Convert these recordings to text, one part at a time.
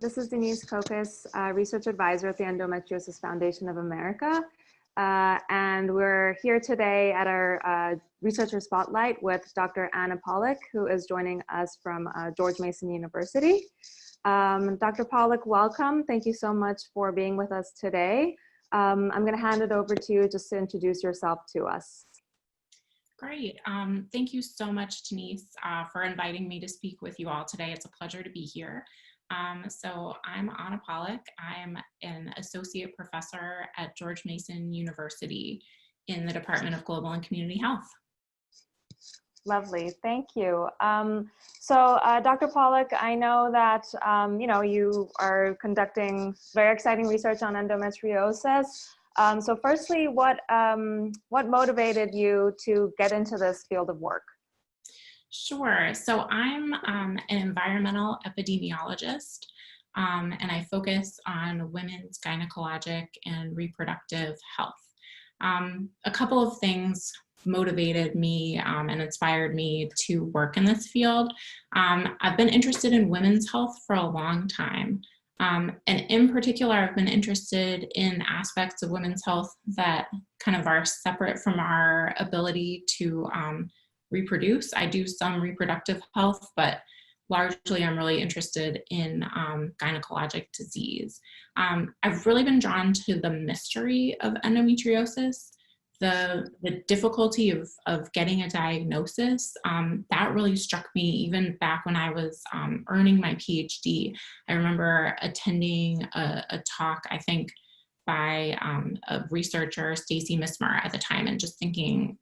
This is Denise Kokis, Research Advisor at the Endometriosis Foundation of America. And we're here today at our Researcher Spotlight with Dr. Anna Pollack, who is joining us from George Mason University. Dr. Pollack, welcome. Thank you so much for being with us today. I'm going to hand it over to you just to introduce yourself to us. Great. Thank you so much, Denise, for inviting me to speak with you all today. It's a pleasure to be here. So I'm Anna Pollack. I'm an associate professor at George Mason University in the Department of Global and Community Health. Lovely, thank you. Dr. Pollack, I know that you are conducting very exciting research on endometriosis. So firstly, what motivated you to get into this field of work? Sure. So I'm an environmental epidemiologist, and I focus on women's gynecologic and reproductive health. A couple of things motivated me and inspired me to work in this field. I've been interested in women's health for a long time. And in particular, I've been interested in aspects of women's health that kind of are separate from our ability to reproduce. I do some reproductive health, but largely I'm really interested in gynecologic disease. I've really been drawn to the mystery of endometriosis, the difficulty of getting a diagnosis. That really struck me even back when I was earning my PhD. I remember attending a talk, I think, by a researcher, Stacy Mismer, at the time, and just thinking,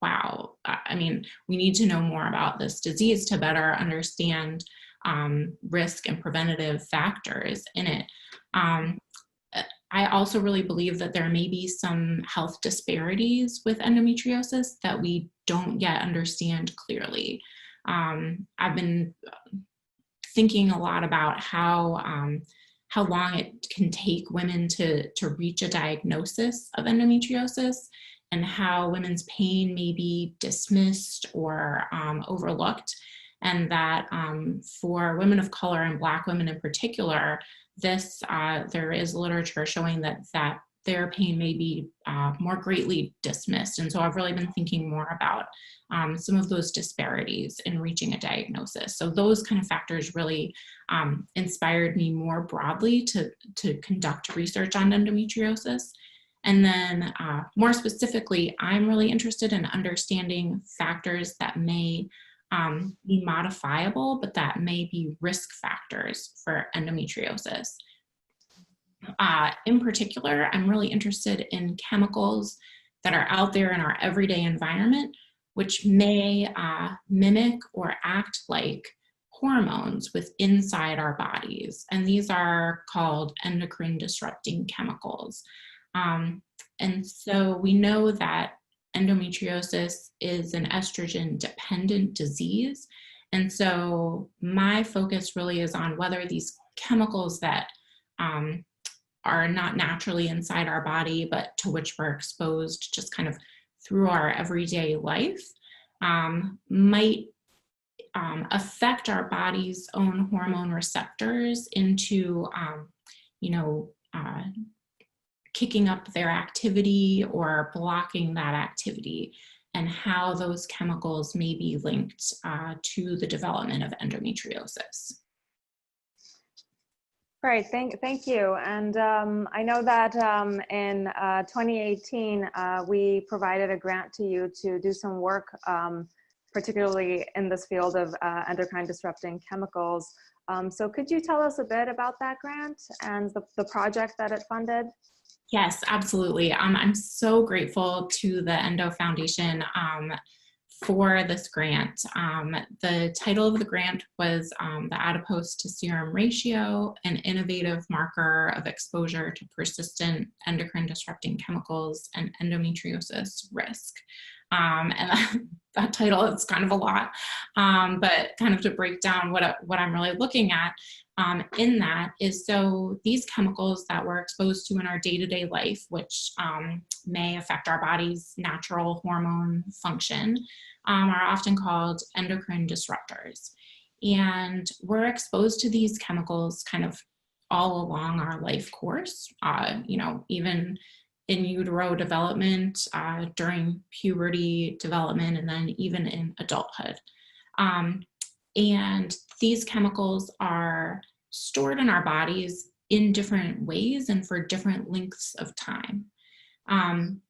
wow, I mean, we need to know more about this disease to better understand risk and preventative factors in it. I also really believe that there may be some health disparities with endometriosis that we don't yet understand clearly. I've been thinking a lot about how long it can take women to reach a diagnosis of endometriosis, and how women's pain may be dismissed or overlooked, and that for women of color and Black women in particular, there is literature showing that their pain may be more greatly dismissed. And so I've really been thinking more about some of those disparities in reaching a diagnosis. So those kind of factors really inspired me more broadly to conduct research on endometriosis. And then more specifically, I'm really interested in understanding factors that may be modifiable, but that may be risk factors for endometriosis. In particular, I'm really interested in chemicals that are out there in our everyday environment, which may mimic or act like hormones inside our bodies. And these are called endocrine-disrupting chemicals. And so we know that endometriosis is an estrogen-dependent disease. And so my focus really is on whether these chemicals that are not naturally inside our body, but to which we're exposed just kind of through our everyday life, might affect our body's own hormone receptors into, kicking up their activity or blocking that activity, and how those chemicals may be linked to the development of endometriosis. Great, thank you. And I know that in 2018, we provided a grant to you to do some work, particularly in this field of endocrine disrupting chemicals. So could you tell us a bit about that grant and the project that it funded? Yes, absolutely. I'm so grateful to the Endo Foundation for this grant. The title of the grant was the adipose to serum ratio, an innovative marker of exposure to persistent endocrine disrupting chemicals and endometriosis risk. And that title is kind of a lot, but kind of to break down what I'm really looking at in that is, so these chemicals that we're exposed to in our day-to-day life, which may affect our body's natural hormone function, are often called endocrine disruptors. And we're exposed to these chemicals kind of all along our life course, you know, even in utero development, during puberty development, and then even in adulthood. And these chemicals are stored in our bodies in different ways and for different lengths of time.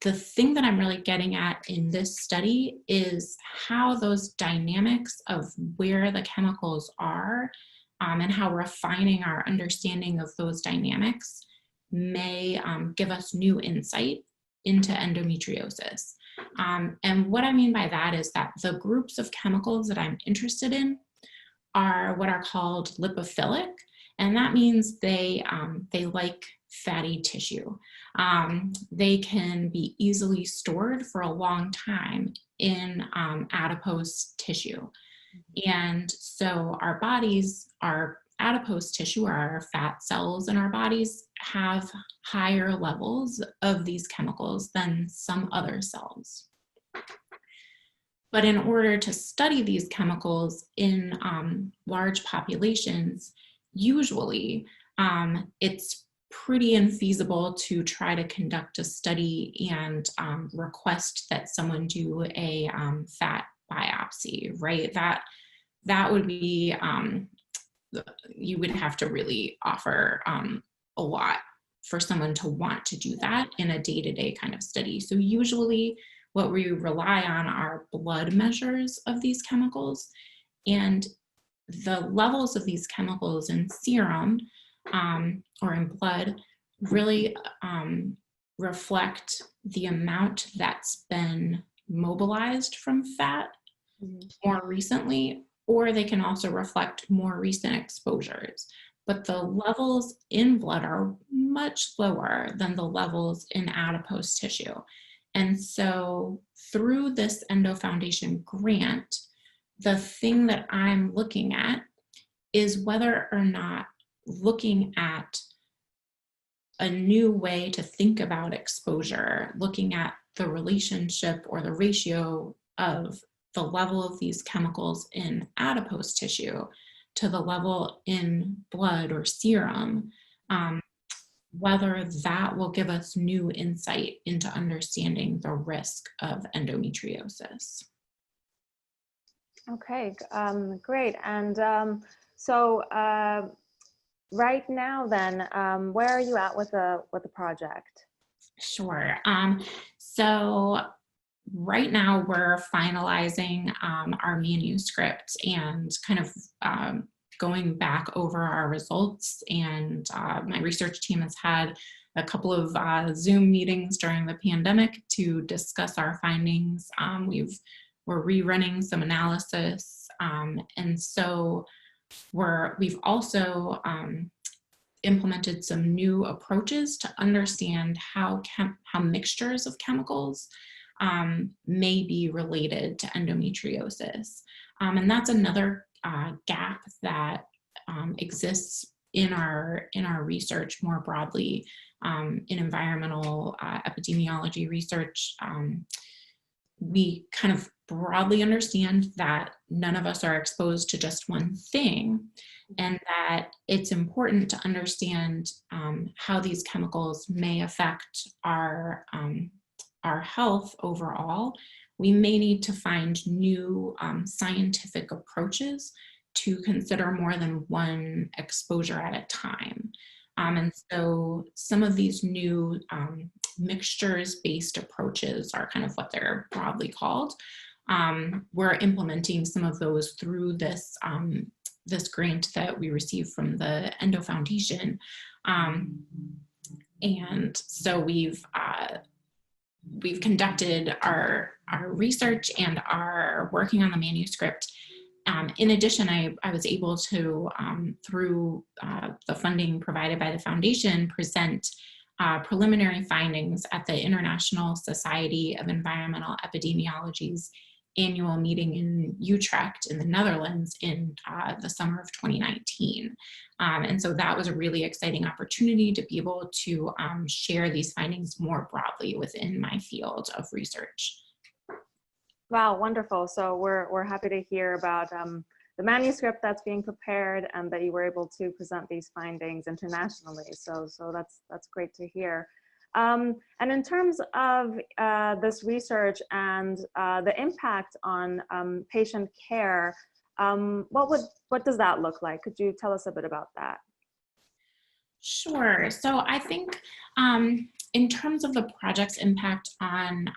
The thing that I'm really getting at in this study is how those dynamics of where the chemicals are and how refining our understanding of those dynamics may give us new insight into endometriosis. And what I mean by that is that the groups of chemicals that I'm interested in are what are called lipophilic, and that means they like fatty tissue. They can be easily stored for a long time in adipose tissue. And so our bodies, our adipose tissue, our fat cells in our bodies, have higher levels of these chemicals than some other cells. But in order to study these chemicals in large populations, usually it's pretty infeasible to try to conduct a study and request that someone do a fat biopsy, right? That would be, you would have to really offer a lot for someone to want to do that in a day-to-day kind of study. So usually what we rely on are blood measures of these chemicals, and the levels of these chemicals in serum or in blood really reflect the amount that's been mobilized from fat more recently, or they can also reflect more recent exposures. But the levels in blood are much lower than the levels in adipose tissue. And so through this Endo Foundation grant, the thing that I'm looking at is whether or not looking at a new way to think about exposure, looking at the relationship or the ratio of the level of these chemicals in adipose tissue to the level in blood or serum, whether that will give us new insight into understanding the risk of endometriosis. Okay, great. And so right now then, where are you at with the project? Sure. So right now we're finalizing our manuscript and kind of going back over our results, and my research team has had a couple of Zoom meetings during the pandemic to discuss our findings. We're rerunning some analysis, and so we've also implemented some new approaches to understand how mixtures of chemicals may be related to endometriosis. And that's another gap that exists in our research more broadly, in environmental epidemiology research. We kind of broadly understand that none of us are exposed to just one thing, and that it's important to understand how these chemicals may affect our health overall. We may need to find new scientific approaches to consider more than one exposure at a time. And so some of these new mixtures-based approaches are kind of what they're broadly called. We're implementing some of those through this this grant that we received from the Endo Foundation. And so we've conducted our research and are working on the manuscript. In addition, I was able to, through the funding provided by the foundation, present preliminary findings at the International Society of Environmental Epidemiology's annual meeting in Utrecht in the Netherlands in the summer of 2019. And so that was a really exciting opportunity to be able to share these findings more broadly within my field of research. Wow, wonderful. So we're happy to hear about the manuscript that's being prepared and that you were able to present these findings internationally. So that's great to hear. And in terms of this research and the impact on patient care, what does that look like? Could you tell us a bit about that? Sure. So I think in terms of the project's impact on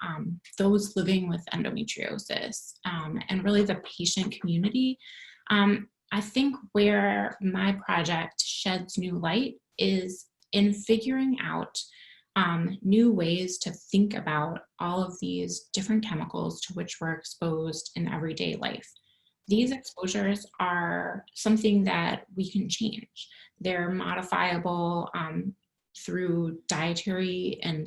those living with endometriosis and really the patient community, I think where my project sheds new light is in figuring out new ways to think about all of these different chemicals to which we're exposed in everyday life. These exposures are something that we can change. They're modifiable through dietary and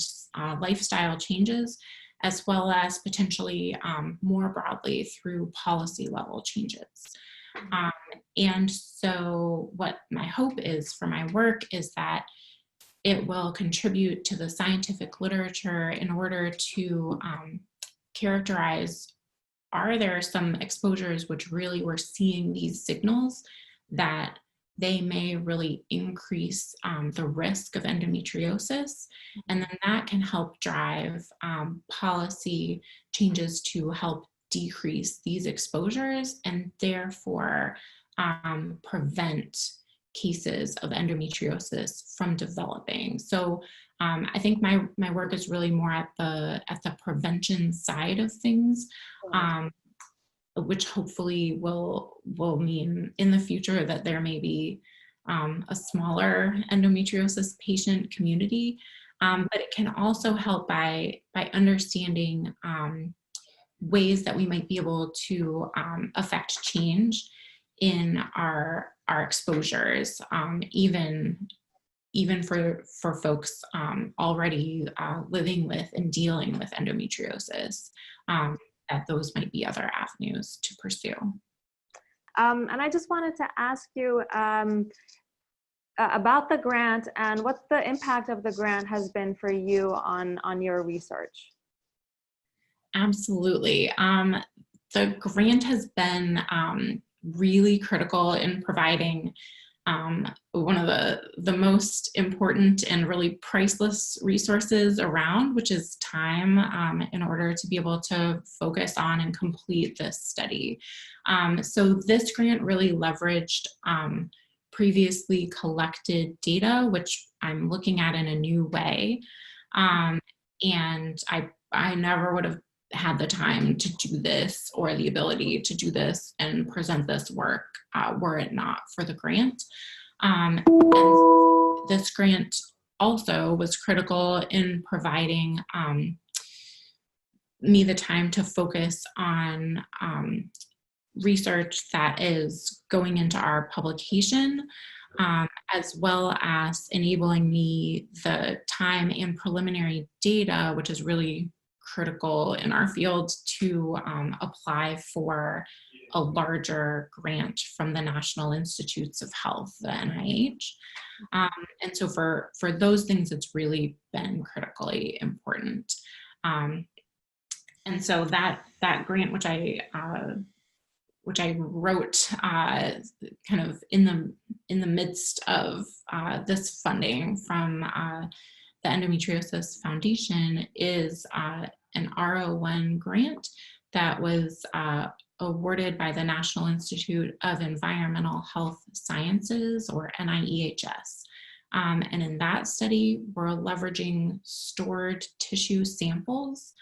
lifestyle changes, as well as potentially more broadly through policy level changes. And so what my hope is for my work is that it will contribute to the scientific literature in order to characterize, are there some exposures which really we're seeing these signals that they may really increase the risk of endometriosis, and then that can help drive policy changes to help decrease these exposures and therefore prevent cases of endometriosis from developing. So I think my work is really more at the prevention side of things, which hopefully will mean in the future that there may be a smaller endometriosis patient community, but it can also help by understanding ways that we might be able to affect change in our exposures, even for folks already living with and dealing with endometriosis, that those might be other avenues to pursue. And I just wanted to ask you about the grant and what the impact of the grant has been for you on your research. Absolutely. The grant has been really critical in providing one of the most important and really priceless resources around, which is time, in order to be able to focus on and complete this study. So this grant really leveraged previously collected data, which I'm looking at in a new way. And I never would have had the time to do this or the ability to do this and present this work were it not for the grant. And this grant also was critical in providing me the time to focus on research that is going into our publication, as well as enabling me the time and preliminary data, which is really critical in our field, to apply for a larger grant from the National Institutes of Health, the NIH. And so for those things, it's really been critically important. And so that grant, which I wrote kind of in the midst of this funding from the Endometriosis Foundation, is an R01 grant that was awarded by the National Institute of Environmental Health Sciences, or NIEHS. And in that study, we're leveraging stored tissue samples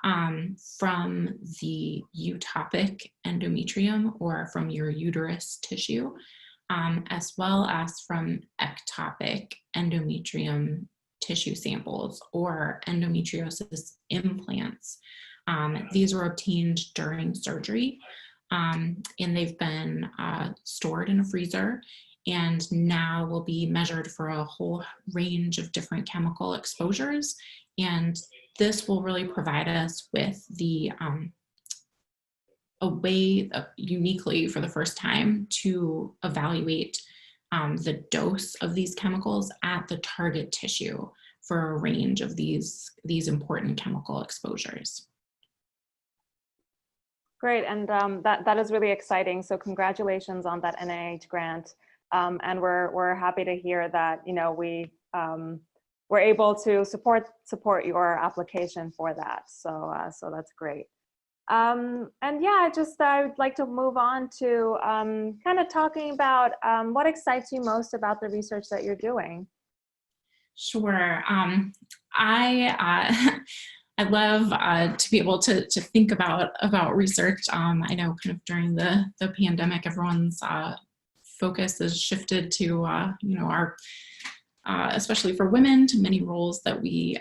from the eutopic endometrium, or from your uterus tissue, as well as from ectopic endometrium tissue samples, or endometriosis implants. These were obtained during surgery, and they've been stored in a freezer, and now will be measured for a whole range of different chemical exposures. And this will really provide us with a way uniquely for the first time to evaluate the dose of these chemicals at the target tissue for a range of these important chemical exposures. Great, and that is really exciting. So congratulations on that NIH grant, and we're happy to hear that we're able to support your application for that. So so that's great. And yeah, I would like to move on to kind of talking about what excites you most about the research that you're doing. Sure. I love to be able to think about research. I know kind of during the pandemic, everyone's focus has shifted to our especially for women, to many roles that we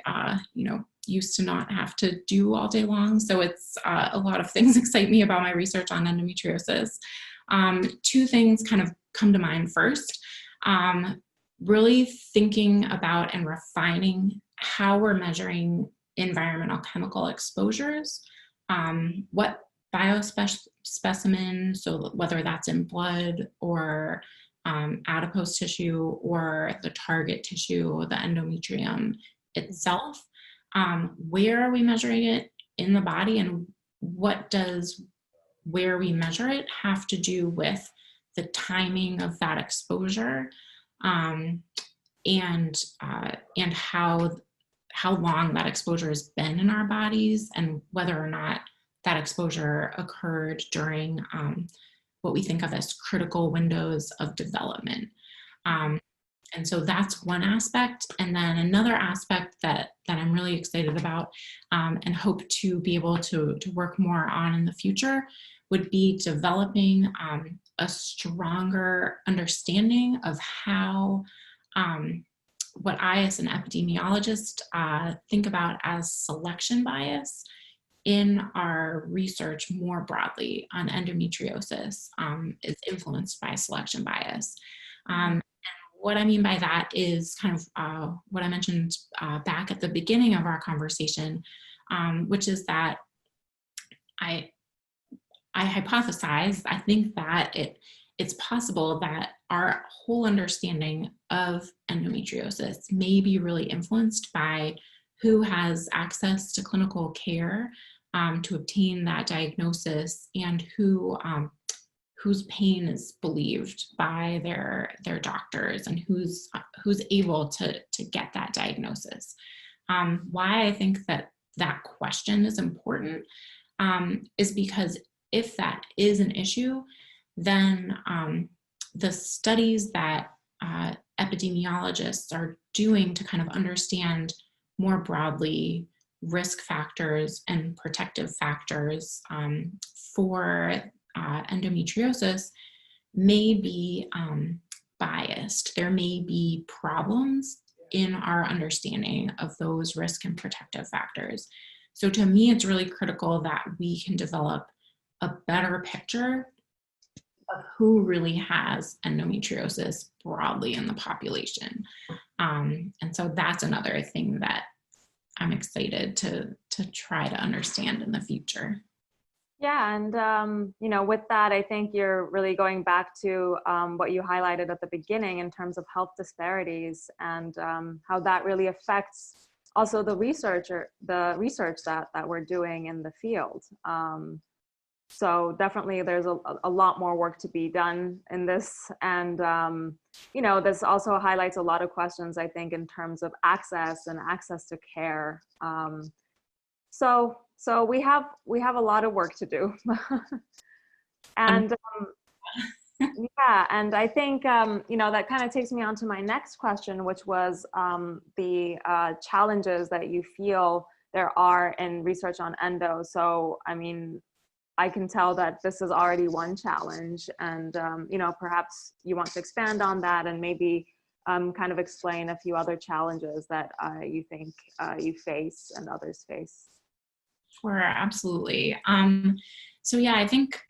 used to not have to do all day long. So it's a lot of things excite me about my research on endometriosis. Two things kind of come to mind first. Really thinking about and refining how we're measuring environmental chemical exposures, what biospecimen, so whether that's in blood or adipose tissue or the target tissue, the endometrium itself, where are we measuring it in the body, and what does where we measure it have to do with the timing of that exposure, and how long that exposure has been in our bodies, and whether or not that exposure occurred during what we think of as critical windows of development. And so that's one aspect. And then another aspect that I'm really excited about and hope to be able to work more on in the future would be developing a stronger understanding of how what I, as an epidemiologist, think about as selection bias in our research more broadly on endometriosis is influenced by selection bias. What I mean by that is kind of what I mentioned back at the beginning of our conversation, which is that I hypothesize, I think that it's possible that our whole understanding of endometriosis may be really influenced by who has access to clinical care to obtain that diagnosis, and whose pain is believed by their doctors, and who's able to get that diagnosis. Why I think that question is important is because if that is an issue, then the studies that epidemiologists are doing to kind of understand more broadly risk factors and protective factors for endometriosis may be biased. There may be problems in our understanding of those risk and protective factors. So to me, it's really critical that we can develop a better picture of who really has endometriosis broadly in the population. And so that's another thing that I'm excited to try to understand in the future. Yeah, and with that, I think you're really going back to what you highlighted at the beginning in terms of health disparities, and how that really affects also the research that we're doing in the field. So definitely there's a lot more work to be done in this. And, this also highlights a lot of questions, I think, in terms of access to care. So we have a lot of work to do. And yeah, and I think, that kind of takes me on to my next question, which was the challenges that you feel there are in research on endo. So, I mean, I can tell that this is already one challenge, and perhaps you want to expand on that and maybe kind of explain a few other challenges that you think you face and others face. Sure, absolutely. So yeah, I think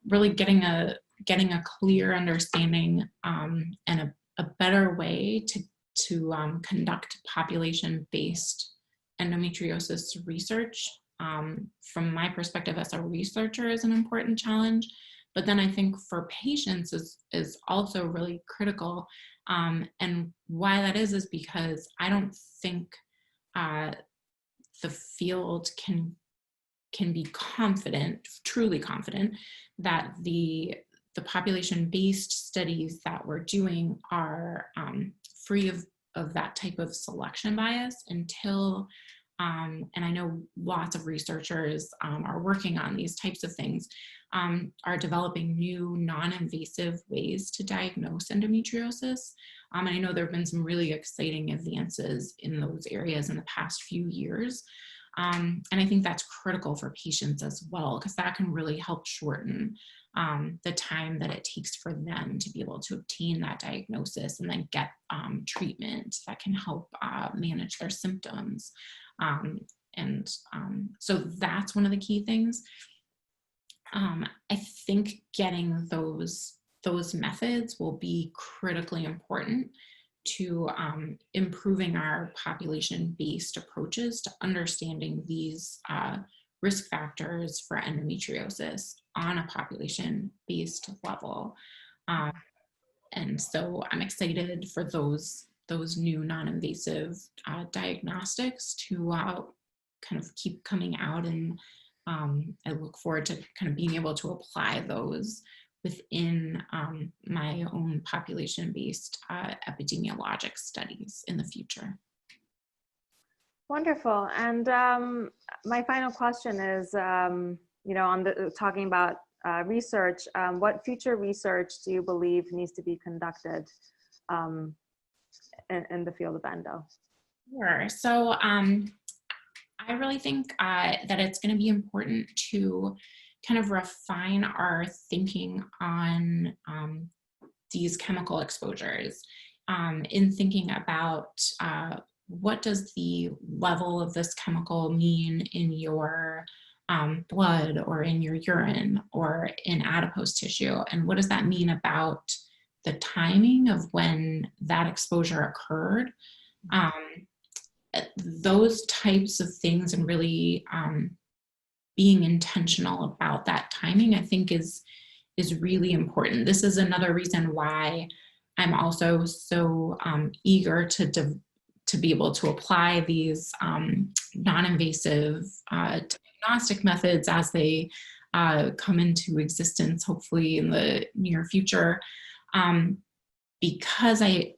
really getting a clear understanding and a better way to conduct population-based endometriosis research, from my perspective as a researcher, is an important challenge. But then I think for patients is also really critical. And why that is because I don't think the field can can be confident, truly confident, that the population-based studies that we're doing are free of that type of selection bias until, and I know lots of researchers are working on these types of things, are developing new non-invasive ways to diagnose endometriosis. And I know there have been some really exciting advances in those areas in the past few years. And I think that's critical for patients as well, because that can really help shorten the time that it takes for them to be able to obtain that diagnosis and then get treatment that can help manage their symptoms. So that's one of the key things. I think getting those methods will be critically important to improving our population-based approaches to understanding these risk factors for endometriosis on a population-based level. And so I'm excited for those new non-invasive diagnostics to kind of keep coming out, and I look forward to kind of being able to apply those within my own population-based epidemiologic studies in the future. Wonderful. And my final question is, on talking about research, what future research do you believe needs to be conducted in the field of endo? Sure. So I really think that it's going to be important to kind of refine our thinking on these chemical exposures, in thinking about what does the level of this chemical mean in your blood or in your urine or in adipose tissue, and what does that mean about the timing of when that exposure occurred. Those types of things, and really being intentional about that timing, I think is really important. This is another reason why I'm also so eager to be able to apply these non-invasive diagnostic methods as they come into existence, hopefully in the near future, because I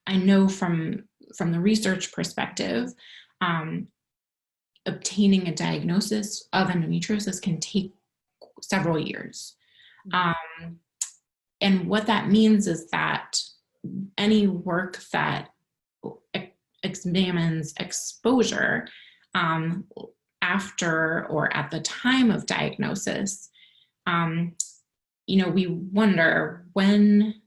know from the research perspective, obtaining a diagnosis of endometriosis can take several years. And what that means is that any work that examines exposure after or at the time of diagnosis, we wonder when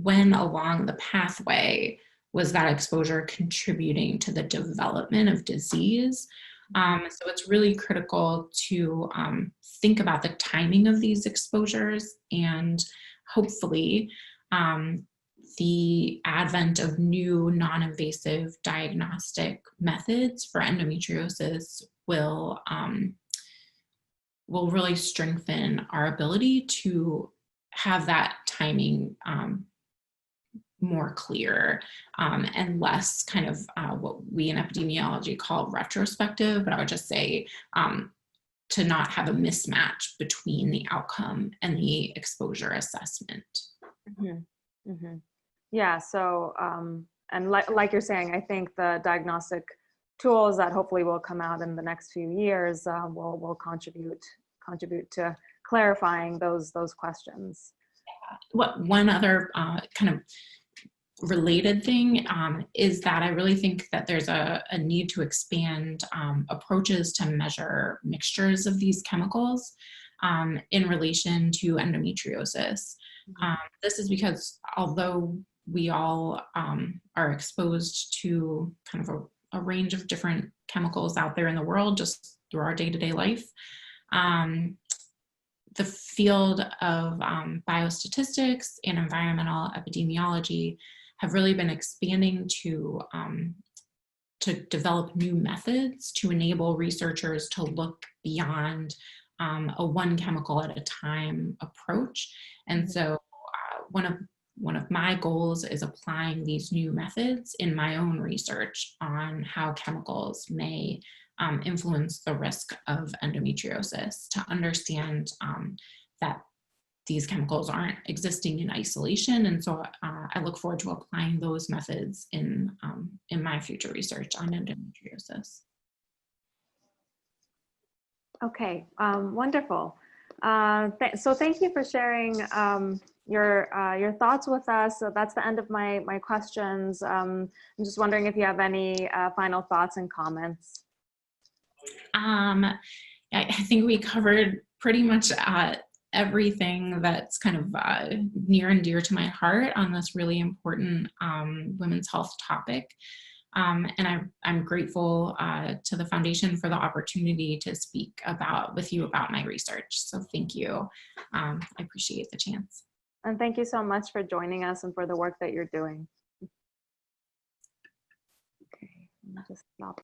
along the pathway was that exposure contributing to the development of disease. So it's really critical to think about the timing of these exposures, and hopefully the advent of new non-invasive diagnostic methods for endometriosis will really strengthen our ability to have that timing more clear, and less kind of what we in epidemiology call retrospective, but I would just say to not have a mismatch between the outcome and the exposure assessment. Mm-hmm. Mm-hmm. Yeah, so, and like you're saying, I think the diagnostic tools that hopefully will come out in the next few years will contribute to clarifying those questions. One other kind of related thing is that I really think that there's a need to expand approaches to measure mixtures of these chemicals in relation to endometriosis. This is because although we all are exposed to kind of a range of different chemicals out there in the world just through our day-to-day life, the field of biostatistics and environmental epidemiology have really been expanding to develop new methods to enable researchers to look beyond a one chemical at a time approach. And so one of one of my goals is applying these new methods in my own research on how chemicals may influence the risk of endometriosis, to understand that these chemicals aren't existing in isolation. And so I look forward to applying those methods in my future research on endometriosis. Okay, wonderful. So thank you for sharing your thoughts with us. So that's the end of my questions. I'm just wondering if you have any final thoughts and comments. I think we covered pretty much everything that's kind of near and dear to my heart on this really important women's health topic. And I'm grateful to the foundation for the opportunity to speak with you about my research. So thank you. I appreciate the chance. And thank you so much for joining us and for the work that you're doing. Okay, let me just stop.